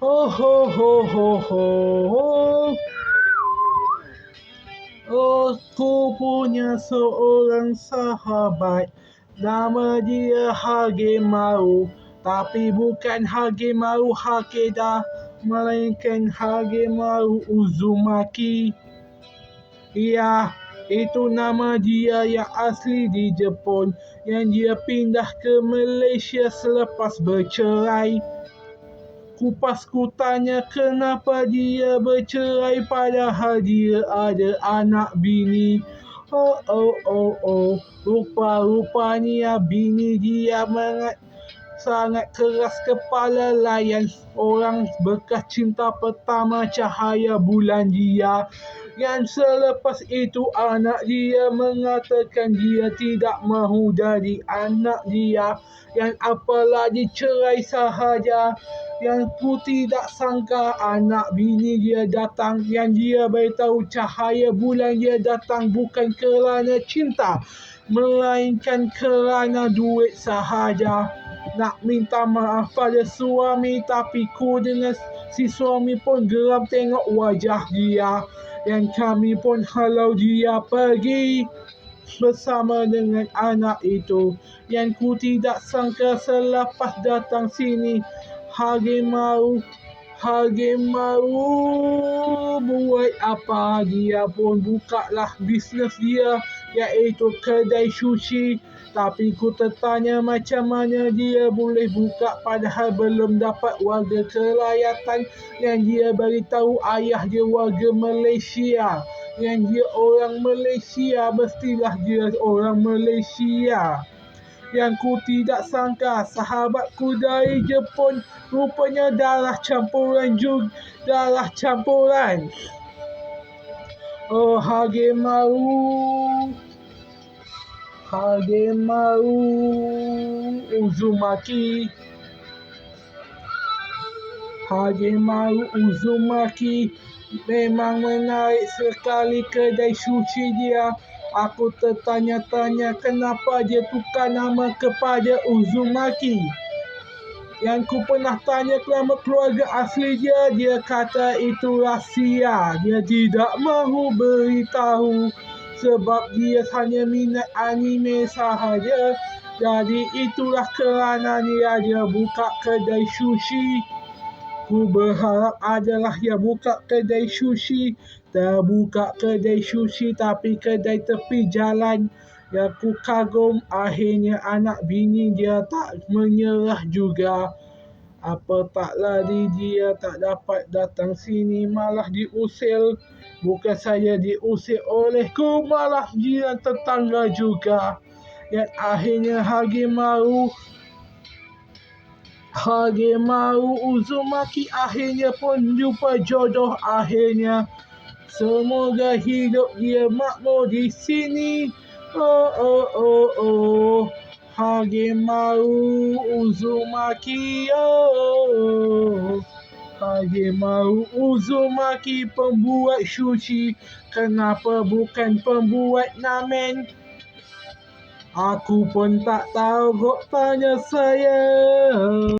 Oh ho ho ho ho. Oh, ku punya seorang sahabat, nama dia Hagemau. Tapi bukan Hagemau Hakeda, melainkan Hagemau Uzumaki. Ya, itu nama dia yang asli di Jepun, yang dia pindah ke Malaysia selepas bercerai. Ku tanya kenapa dia bercerai padahal dia ada anak bini. Oh. Rupa-rupanya bini dia sangat keras kepala layan orang bekas cinta pertama cahaya bulan dia. Yang selepas itu anak dia mengatakan dia tidak mahu jadi anak dia. Yang apalagi cerai sahaja. Yang ku tidak sangka anak bini dia datang. Yang dia beritahu cahaya bulan dia datang bukan kerana cinta, melainkan kerana duit sahaja. Nak minta maaf pada suami, tapi ku dengan si suami pun geram tengok wajah dia. Yang kami pun halau dia pergi bersama dengan anak itu. Yang ku tidak sangka selepas datang sini Hagemau buat apa? Dia pun bukalah bisnes dia, iaitu kedai sushi. Tapi ku tertanya macam mana dia boleh buka padahal belum dapat warga kelayatan. Yang dia beritahu ayah dia warga Malaysia. Yang dia orang Malaysia, mestilah dia orang Malaysia. Yang ku tidak sangka sahabatku dari Jepun rupanya darah campuran. Oh, Hagemau Uzumaki. Hagemau Uzumaki memang menarik sekali kedai sushi dia. Aku tertanya-tanya kenapa dia tukar nama kepada Uzumaki. Yang ku pernah tanya nama keluarga asli dia, dia kata itu rahsia. Dia tidak mahu beritahu sebab dia hanya minat anime sahaja. Jadi itulah kerana dia buka kedai sushi. Ku berharap adalah dia buka kedai sushi. Terbuka kedai sushi tapi kedai tepi jalan. Yang ku kagum akhirnya anak bini dia tak menyerah juga. Apa tak lari dia tak dapat datang sini, malah diusir. Bukan saja diusir olehku, malah jiran tetangga juga. Yang akhirnya Hagemau Uzumaki akhirnya pun jumpa jodoh akhirnya. Semoga hidup dia makmur di sini. Oh. Hagemau Uzumaki. Hagemau Uzumaki pembuat sushi. Kenapa bukan pembuat ramen? Aku pun tak tahu, kok tanya saya.